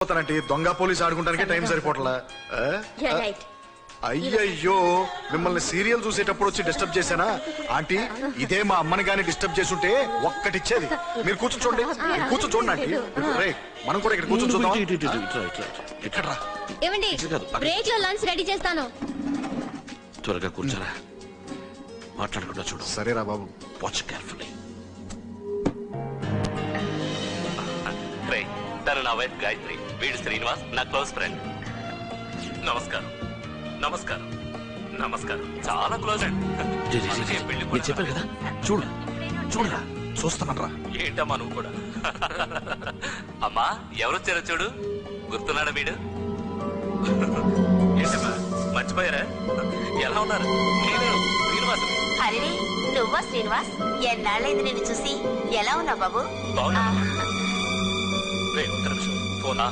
దొంగ police ఆడుకుంటానికే time సరిపోట్లా. అయ్యయ్యో, మిమ్మల్ని సీరియల్ చూసేటప్పుడు వచ్చి డిస్టర్బ్ చేశానా ఆంటీ? ఇదే మా అమ్మని గానీ డిస్టర్బ్ చేస్తుంటే ఒక్కటిచ్చేది. మీరు కూర్చొని చూడండి, కూర్చొని చూడండి ఆంటీ. రే, మనం కూడా ఇక్కడ కూర్చొని చూద్దాం. ఎక్కడ్రా? ఏమండి, బ్రేక్ లో లంచ్ రెడీ చేస్తాను. త్వరగా కూర్చోరా, మాట్లాడకుండా చూడు. సరేరా బాబు. Watch carefully. తను నా వైఫ్ గాయత్రి, వీడు శ్రీనివాస్, నా క్లోజ్ ఫ్రెండ్. నమస్కారం. నమస్కారం. నమస్కారం. చాలా క్లోజ్ అండి. చెప్పారు కదా, చూడు చూడరా. చూస్తానరా. ఏంటమ్మా నువ్వు కూడా? అమ్మా, ఎవరొచ్చారో చూడు. గుర్తున్నాడా వీడు? ఏంటమ్మా మర్చిపోయారా? ఎలా ఉన్నారు? నేను శ్రీనివాస్. అరే, నువ్వా శ్రీనివాస్? ఎన్నాళ్ళైంది నిన్ను చూసి. ఎలా ఉన్నావు బాబు? బాగున్నా. ఒక్క నిమిషం ఫోనా.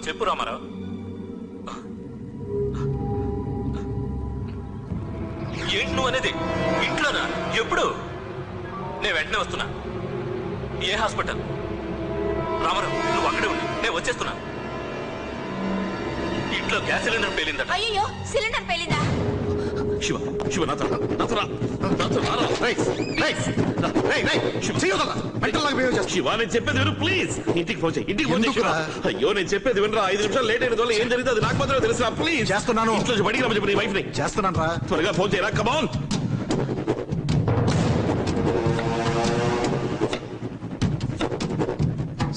చెప్పు రామారావు. ఏంటి నువ్వు అనేది? ఇంట్లోనా? ఎప్పుడు? నేను వెంటనే వస్తున్నా. ఏ హాస్పిటల్? రామారావు, నువ్వు అక్కడే ఉండు, నేను వచ్చేస్తున్నా. ఇంట్లో గ్యాస్ సిలిండర్ పేలిందట. అయ్యో, సిలిండర్ పేలిందా? శివ, శివ నాతో శివ, నేను చెప్పేది విను ప్లీజ్. ఇంటికి ఫోన్ చేయి, ఇంటికి ఫోన్ చేయి. అయ్యో, నేను చెప్పేది వినరా. 5 నిమిషాలు లేట్ అయిన వల్ల ఏం జరిగింది అది నాకు మాత్రమే తెలుసా? ప్లీజ్. చేస్తున్నాను. ఇంట్లో బడికి రమ్మని చెప్పి నీ వైఫ్ ని. చేస్తున్నాను రా. త్వరగా ఫోన్ చేయరా. కమాన్.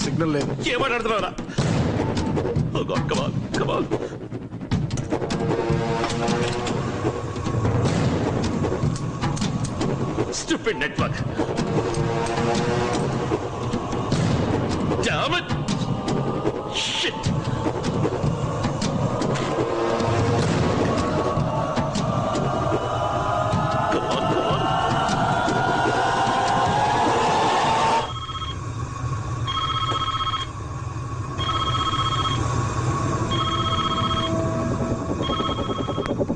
సిగ్నల్ లేదు. ఏం మాట్లాడుతున్నారా? కమాన్ కమాన్. Stupid network. Damn it! Shit! Come on, come on.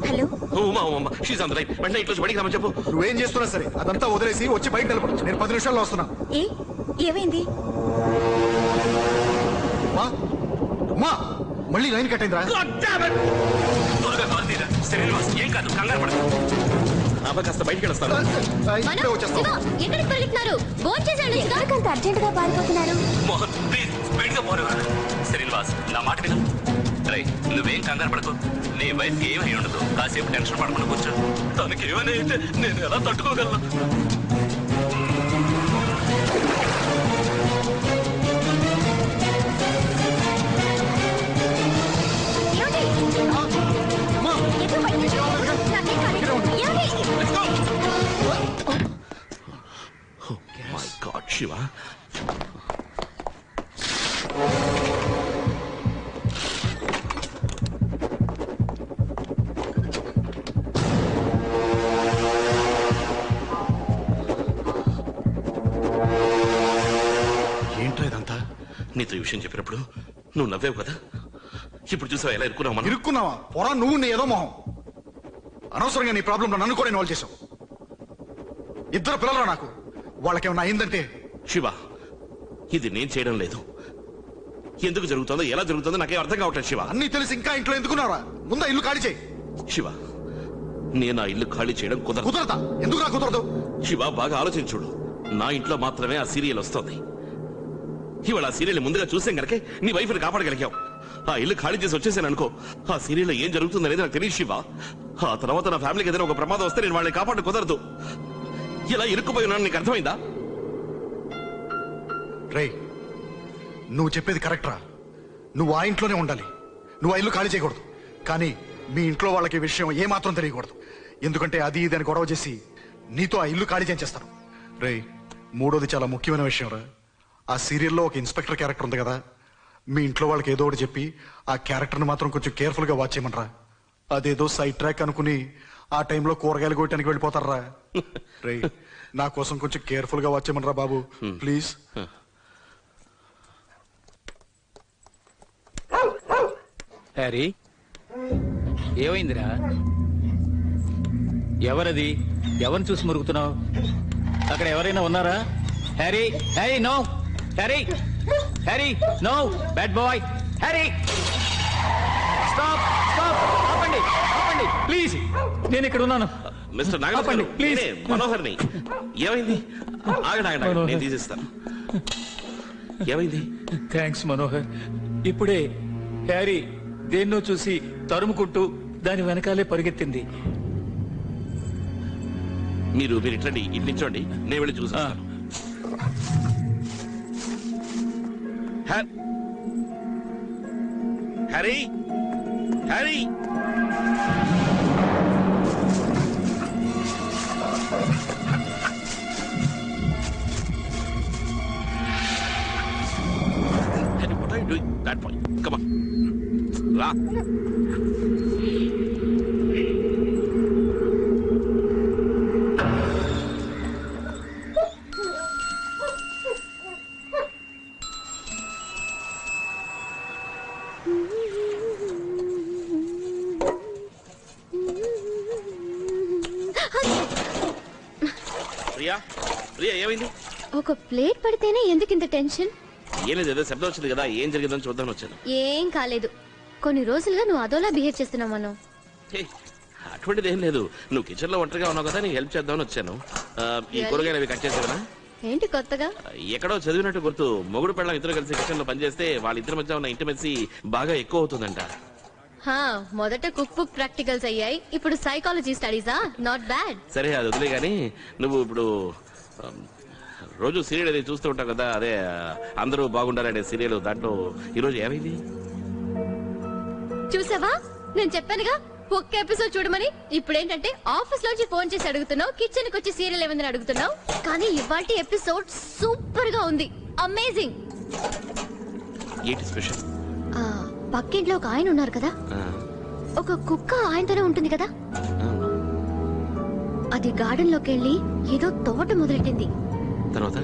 Hello. Uma, she's on the line. వెంటనే ఇంట్లో బడికి రమ్మని చెప్పు. నువ్వేం చేస్తున్నా సరే అదంతా వదిలేసి వచ్చి బయట నిలబడు. నేను 10 నిమిషాల్లో వస్తున్నా. ఏమైంది? మళ్ళీ లైన్ కట్ అయిందిరా. త్వరగా కాల్ తీరా. శ్రీనివాస్, ఏం కాదు, కంగారు పడదు. కాస్త బయటికి వెళ్ళొస్తాను. ఇప్పుడే వచ్చేస్తాను. ఎక్కడికి పరిగెత్తున్నారు? ఫోన్ చేశాను. ఎందుకంత అర్జెంట్ గా పారిపోతున్నారు? మోహన్, ప్లీజ్ స్పీడ్ గా పోనివ్వరా. శ్రీనివాస్, నా మాట విను. రై, నువ్వేం కంగారు పడకు. నీ వైఫ్ కి ఏమై ఉండదు. కాసేపు టెన్షన్ పడకుండా కూర్చో. తనకి ఏమైనా అయితే నేను ఎలా తట్టుకోగలను? My God, Shiva. ఏంట్రా ఇదంతా? నీతో ఈ విషయం చెప్పినప్పుడు నువ్వు నవ్వేవు కదా. ఇప్పుడు చూసావా ఎలా ఇరుక్కున్నావు మనం? ఇరుక్కున్నావా? పొరా నువ్వు నీ ఏదో మొహం. అనవసరంగా నీ ప్రాబ్లంలో నన్ను కూడా ఇన్వాల్వ్ చేసావు. 2 పిల్లలు నాకు. వాళ్ళకేమన్నా అయిందంటే. శివ, ఇది నేను చేయడం లేదు. ఎందుకు జరుగుతుందో ఎలా జరుగుతుందో నాకేం అర్థం కావట్లేదు శివ. అన్నీ తెలిసి ఇంకా ఇంట్లో ఎందుకున్నారా? ముందా ఇల్లు ఖాళీ చేయి. శివ, నేను ఆ ఇల్లు ఖాళీ చేయడం కుదరదా? ఎందుకు నాకు కుదరదు? శివ, బాగా ఆలోచించుడు. నా ఇంట్లో మాత్రమే ఆ సీరియల్ వస్తుంది. ఇవాళ ఆ సీరియల్ ముందుగా చూసాం గనకే నీ వైఫ్ని కాపాడగలిగావు. ఆ ఇల్లు ఖాళీ చేసి వచ్చేసాను అనుకో, ఆ సీరియల్లో ఏం జరుగుతుందనేది నాకు తెలియదు శివ. ఆ తర్వాత నా ఫ్యామిలీకి ఏదైనా ఒక ప్రమాదం వస్తే నేను వాళ్ళని కాపాడు కుదరదు. ఇలా ఇరుక్కుపోయి ఉన్నాను, నీకు అర్థమైందా? రే, నువ్వు చెప్పేది కరెక్ట్ రా. నువ్వు ఆ ఇంట్లోనే ఉండాలి. నువ్వు ఆ ఇల్లు ఖాళీ చేయకూడదు. కానీ మీ ఇంట్లో వాళ్ళకి విషయం ఏమాత్రం తెలియకూడదు. ఎందుకంటే అది ఇది అని గొడవ చేసి నీతో ఆ ఇల్లు ఖాళీ చేయించేస్తాను. రే, 3వది చాలా ముఖ్యమైన విషయం రా. ఆ సీరియల్లో ఒక ఇన్స్పెక్టర్ క్యారెక్టర్ ఉంది కదా, మీ ఇంట్లో వాళ్ళకి ఏదో ఒకటి చెప్పి ఆ క్యారెక్టర్ని మాత్రం కొంచెం కేర్ఫుల్ గా వాచ్ చేయమనరా. అదేదో సైడ్ ట్రాక్ అనుకుని ఆ టైంలో కూరగాయలు కొట్టడానికి వెళ్ళిపోతారా. రే, నా కోసం కొంచెం కేర్ఫుల్ గా వాచ్ చేయమనరా బాబు, ప్లీజ్. హ్యారీ, ఏమైందిరా? ఎవరది? ఎవరిని చూసి మురుగుతున్నావు? అక్కడ ఎవరైనా ఉన్నారా? Harry, Harry, no Harry. Harry no bad boy Harry stop stop ఆపండి ఆపండి ప్లీజ్ నేను ఇక్కడ ఉన్నాను మిస్టర్ నాగరాజు ఆపండి, please. మనోహర్ని ఏమైంది ఆగండి నేను తీసిస్తాను ఏమైంది థ్యాంక్స్ మనోహర్ ఇప్పుడే హ్యారీ దేన్నో చూసి తరుముకుంటూ దాని వెనకాలే పరిగెత్తింది మీరు ఇట్లండి ఇటు నిల్చోండి నేను వెళ్ళి చూసాను Harry Harry Harry, what are you doing? That boy, come on. Ra. Priya Priya ఏమైంది ఒక ప్లేట్ పడితేనే ఎందుకు ఇంత టెన్షన్? ఏం లేదు ఏదో శబ్దం వచ్చింది కదా ఏం జరిగిందని చూద్దామని వచ్చాను ఏం కాలేదు. కొన్ని రోజులుగా నువ్వు అదోలా బిహేవ్ చేస్తున్నావు మనం. హే, అటువంటిది ఏం లేదు నువ్వు కిచెన్ లో ఒంటరిగా ఉన్నావు కదా నీకు హెల్ప్ చేద్దామని వచ్చాను ఈ కూరగాయలు అవి కట్ చేసేవనా ఏంటి కొత్తగా? ఎక్కడో చదివినట్టు గుర్తు మొగుడు పెళ్ళం ఇద్దరు కలిసి కిచెన్ లో పనిచేస్తే వాళ్ళిద్దరి మధ్య ఉన్న ఇంటిమెన్సీ బాగా ఎక్కువ అవుతుందంట హా, మొదట కుక్ బుక్ ప్రాక్టికల్స్ అయ్యాయి, ఇప్పుడు సైకాలజీ స్టడీసా? Not bad. సరే అది వదిలే గానీ నువ్వు ఇప్పుడు రోజు సీరియల్ అది చూస్తూ ఉంటావు కదా అదే అందరూ బాగుండాలనే సీరియల్ దాంట్లో ఈరోజు ఏమైంది చూసావా, నేను చెప్పానుగా ఒక్క ఎపిసోడ్ చూడమని. ఇప్పుడేంటంటే ఆఫీస్ లోంచి ఫోన్ చేసి అడుగుతున్నావు, కిచెన్ కి వచ్చి సీరియల్ ఏమైందని అడుగుతున్నావు. కానీ ఇవాల్టి ఎపిసోడ్ సూపర్ గా ఉంది, అమేజింగ్. ఏంటి స్పెషల్ పక్కింట్లో ఒక ఆయన ఉన్నారు కదా, ఒక కుక్క ఆయనతోనే ఉంటుంది కదా, అది గార్డెన్ లోకి వెళ్ళి ఏదో తవ్వట మొదలెట్టింది. తర్వాత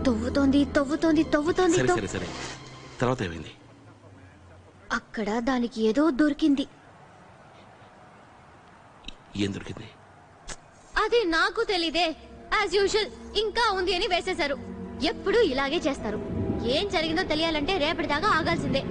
తవ్వుతోంది తవ్వుతోంది తవ్వుతోంది సరే సరే సరే తర్వాత ఏమైంది అక్కడ దానికి ఏదో దొరికింది. ఏం దొరికింది అది నాకు తెలీదే. యాజ్ యూజువల్ ఇంకా ఉంది అని వేసేశారు. ఎప్పుడు ఇలాగే చేస్తారు. ఏం జరిగిందో తెలియాలంటే రేపటిదాకా ఆగాల్సిందే.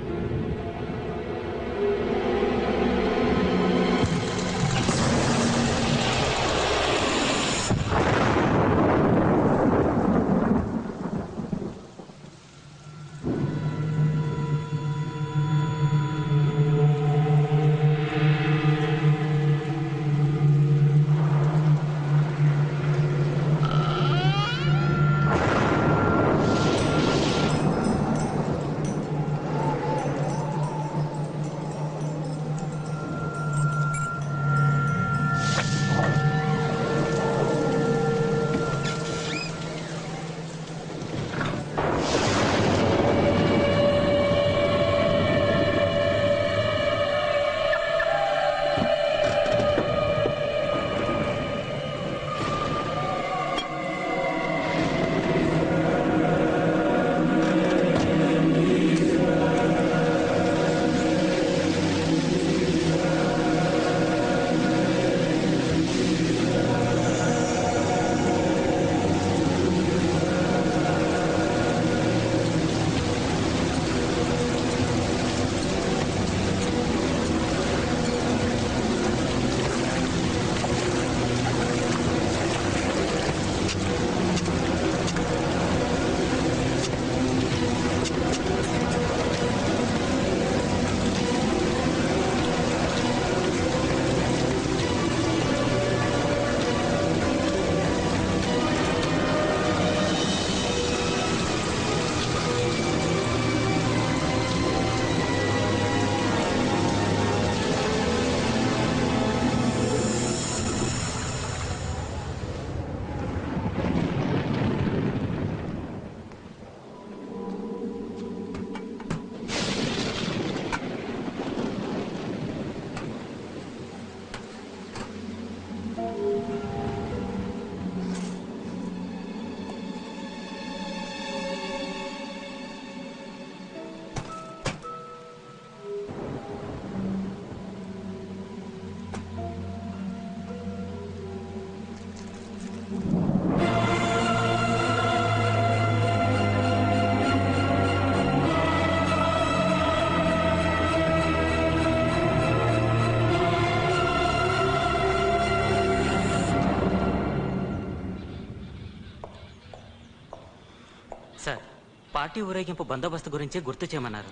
పార్టీ ఊరేగింపు బందోబస్తు గురించి గుర్తు చేయమన్నారు.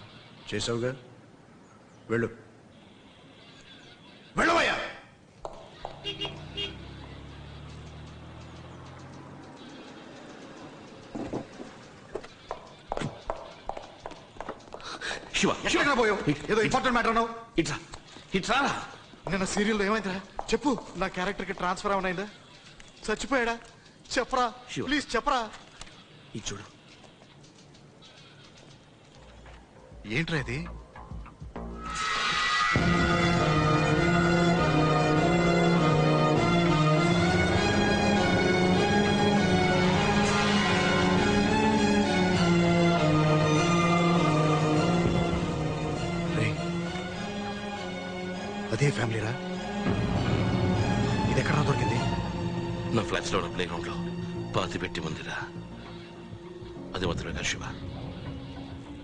చేసావుగా, వెళ్ళు. వెళ్ళవయ్యా. శివ, ఎక్కడికి పోయావు? ఏదో ఇంపార్టెంట్ మ్యాటర్ అన్నావు. ఇట్రా ఇట్రా. నిన్న సీరియల్లో ఏమైందిరా చెప్పు. నా క్యారెక్టర్ కి ట్రాన్స్ఫర్ ఏమైందా? చచ్చిపోయాడా? చెప్పరా ప్లీజ్, చెప్పరా. ఇది చూడు. ఏంట్రా ఇది? అదే ఫ్యామిలీరా? ఇది ఎక్కడ దొరికింది? నా ఫ్లాట్స్ లో ప్లే గ్రౌండ్ లో పాతి పెట్టి ఉందిరా. అది మాత్రమే శివ.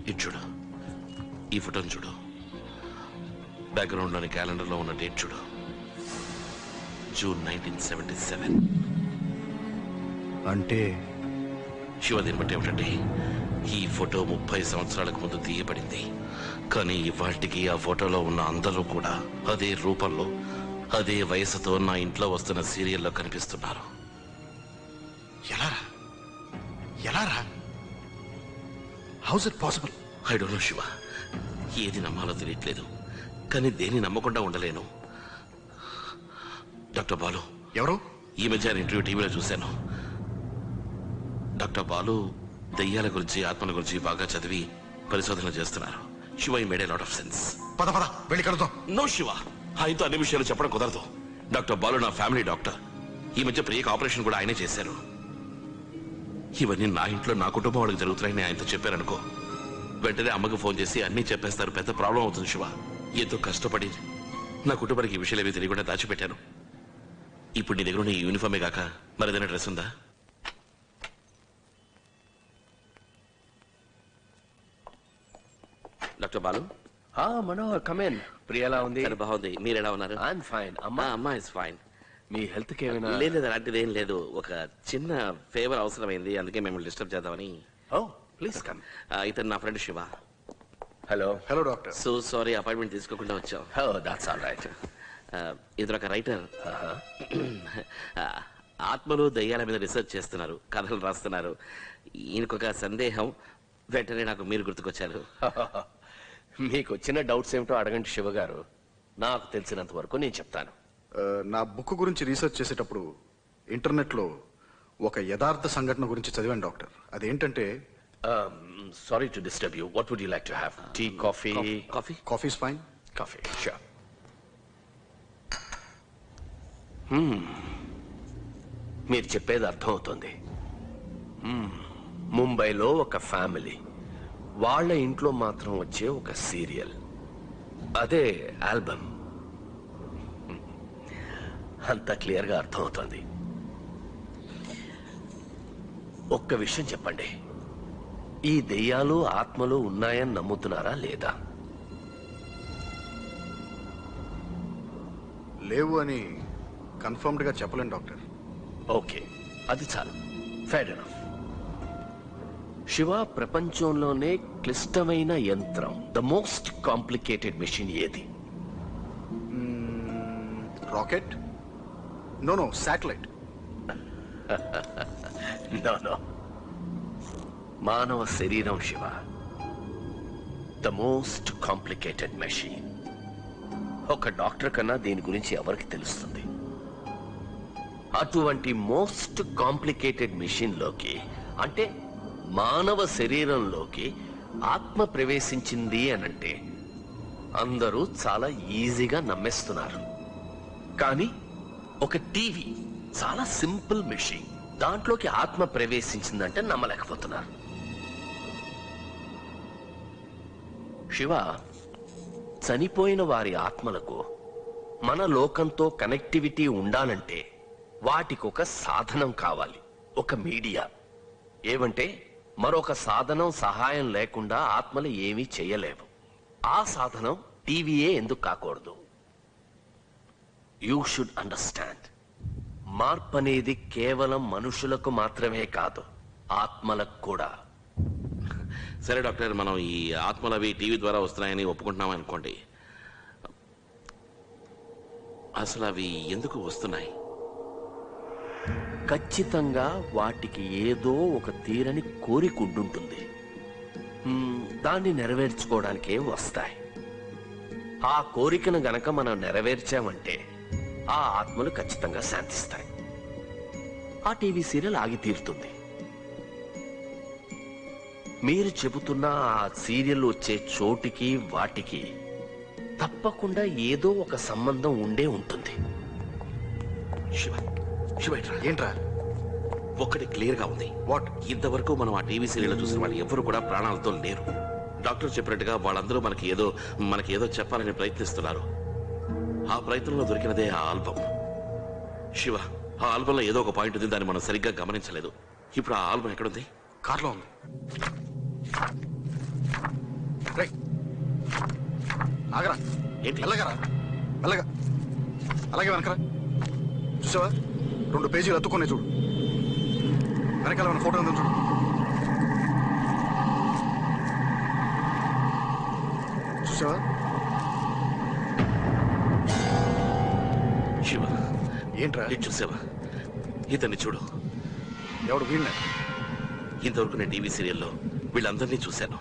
ఇది చూడు, ఈ ఫోటోని చూడు, బ్యాక్గ్రౌండ్ లోని క్యాలెండర్ లో ఉన్న డేట్ చూడు, జూన్ 1977. అంటే శివ, దీన్ని బట్టి ఏమిటంటే ఈ ఫోటో 30 సంవత్సరాలకు ముందు తీయబడింది. కానీ ఇవాటికి ఆ ఫోటోలో ఉన్న అందరూ కూడా అదే రూపంలో, అదే వయసుతో నా ఇంట్లో వస్తున్న సీరియల్లో కనిపిస్తున్నారు. ఎలారా? ఎలారా? House it possible? I don't know Shiva. ఏది నమ్మాలో తెలియట్లేదు, కానీ దేన్ని నమ్మకుండా ఉండలేను. డాక్టర్ బాలు. ఎవరు? ఈ మధ్య ఇంటర్వ్యూ టీవీలో చూశాను. డాక్టర్ బాలు దెయ్యాల గురించి, ఆత్మల గురించి బాగా చదివి పరిశోధన చేస్తున్నారు. శివ, ఈ made a lot of sense. పద పద, వెళ్ళి కలుద్దాం. నో శివ, ఆయనతో అన్ని విషయాలు చెప్పడం కుదరదు. డాక్టర్ బాలు నా ఫ్యామిలీ డాక్టర్. ఈ మధ్య ప్రియక ఆపరేషన్ కూడా ఆయనే చేశారు. ఇవన్నీ నా ఇంట్లో, నా కుటుంబం వాళ్ళకి జరుగుతున్నాయని ఆయనతో చెప్పారనుకో, వెంటనే అమ్మకు ఫోన్ చేసి అన్నీ చెప్పేస్తారు. పెద్ద ప్రాబ్లం అవుతుంది శివ. ఎంతో కష్టపడి నా కుటుంబానికి ఈ విషయాలు ఏవి తెలియకుండా దాచిపెట్టాను. ఇప్పుడు నీ దగ్గర ఉన్న ఈ యూనిఫామే కాక మరేదైనా డ్రెస్ ఉందా? డాక్టర్ బాలు. మనోహర్, కమేన్. ప్రియ ఎలా ఉంది? బాగుంది. మీరు ఎలా ఉన్నారు? I'm fine. అమ్మా ఇస్ ఫైన్. మీ హెల్త్ కి ఏమైనా? లేదు, అలాంటిది ఏం లేదు. ఒక చిన్న ఫేవర్ అవసరమైంది, అందుకే మిమ్మల్ని డిస్టర్బ్ చేద్దామని. Oh please come. ఇతను నా friend Shiva. Hello. Hello doctor. So sorry, appointment తీసుకోకుండా వచ్చాం. Oh that's all right. ఇతను ఒక రైటర్. ఆత్మలు, దయ్యాల మీద రీసెర్చ్ చేస్తున్నారు, కథలు రాస్తున్నారు. ఈయనకొక సందేహం, వెంటనే నాకు మీరు గుర్తుకొచ్చారు. మీకు వచ్చిన డౌట్స్ ఏమిటో అడగండి శివ గారు. నాకు తెలిసినంత వరకు నేను చెప్తాను. నా బుక్ గురించి రీసెర్చ్ చేసేటప్పుడు ఇంటర్నెట్ లో ఒక యథార్థ సంఘటన గురించి చదివాను డాక్టర్. అదేంటంటే, sorry to disturb you. What would you like to have? Tea, coffee? Coffee. Coffee is fine. Coffee, sure. మీరు చెప్పేది అర్థమవుతుంది. ముంబైలో ఒక ఫ్యామిలీ, వాళ్ళ ఇంట్లో మాత్రం వచ్చే ఒక సీరియల్, అదే ఆల్బమ్. అంత క్లియర్గా అర్థమవుతుంది. ఒక్క విషయం చెప్పండి, ఈ దెయ్యాలు, ఆత్మలు ఉన్నాయని నమ్ముతున్నారా లేదా? లేవు అని కన్ఫర్మ్డ్ గా చెప్పలేను డాక్టర్. ఓకే, అది చాలు. Fair enough. శివ, ప్రపంచంలోనే క్లిష్టమైన యంత్రం, ద మోస్ట్ కాంప్లికేటెడ్ మెషిన్ ఏది? రాకెట్? No, satellite. నో, మానవ శరీరం Shiva, the most complicated machine. ఒక డాక్టర్ కన్నా దీని గురించి ఎవరికి తెలుస్తుంది? అటువంటి మోస్ట్ కాంప్లికేటెడ్ మెషిన్ లోకి, అంటే మానవ శరీరంలోకి ఆత్మ ప్రవేశించింది అనంటే అందరూ చాలా ఈజీగా నమ్మేస్తున్నారు. కానీ ఒక టీవీ, చాలా సింపుల్ మెషిన్, దాంట్లోకి ఆత్మ ప్రవేశించిందంటే నమ్మలేకపోతున్నారు. శివ, చనిపోయిన వారి ఆత్మలకు మన లోకంతో కనెక్టివిటీ ఉండాలంటే వాటికి ఒక సాధనం కావాలి, ఒక మీడియా. ఏమంటే మరొక సాధనం సహాయం లేకుండా ఆత్మలు ఏమీ చేయలేవు. ఆ సాధనం టీవీయే ఎందుకు కాకూడదు? You should understand. మార్పు అనేది కేవలం మనుషులకు మాత్రమే కాదు, ఆత్మలకు కూడా. సరే డాక్టర్, మనం ఈ ఆత్మలు అవి టీవీ ద్వారా వస్తున్నాయని ఒప్పుకుంటున్నాం అనుకోండి. అసలు అవి ఎందుకు వస్తున్నాయి? ఖచ్చితంగా వాటికి ఏదో ఒక తీరని కోరిక ఉండుంటుంది. దాన్ని నెరవేర్చుకోవడానికే వస్తాయి. ఆ కోరికను గనక మనం నెరవేర్చామంటే ఆ ఆత్మలు ఖచ్చితంగా శాంతిస్తాయి. ఆ టీవీ సీరియల్ ఆగి తీరుతుంది. మీరు చెబుతున్న ఆ సీరియల్ వచ్చే చోటికి వాటికి తప్పకుండా ఏదో ఒక సంబంధం ఉండే ఉంటుంది. శివ, శివ ఇట్రా. ఏంట్రా? ఒక్కటి క్లియర్ గా ఉంది. వాట్? ఇంతవరకు మనం ఆ టీవీ సీరియల్ చూసిన వాళ్ళు ఎవరు కూడా ప్రాణాలతో లేరు. డాక్టర్ చెప్పినట్టుగా వాళ్ళందరూ మనకి ఏదో చెప్పాలని ప్రయత్నిస్తున్నారు. ఆ ప్రయత్నంలో దొరికినదే ఆ ఆల్బమ్. శివ, ఆ ఆల్బంలో ఏదో ఒక పాయింట్ ఉంది, దాన్ని మనం సరిగ్గా గమనించలేదు. ఇప్పుడు ఆ ఆల్బమ్ ఎక్కడుంది? కార్లో ఉంది. రేయ్, ఆగరా. ఏంటి? మెల్లగరా, మెల్లగా. అలాగే వెనకరా. చూసావా, 2 పేజీలు అతుక్కునే చూడు. వెనకాల మన ఫోటో ఉందని చూడు. చూసావా? శివ, ఏంట్రా? ఇది చూసావా? ఇతన్ని చూడు. ఎవడు? వీళ్ళే. ఇంతవరకు నేను టీవీ సీరియల్లో వీళ్ళందరినీ చూశాను.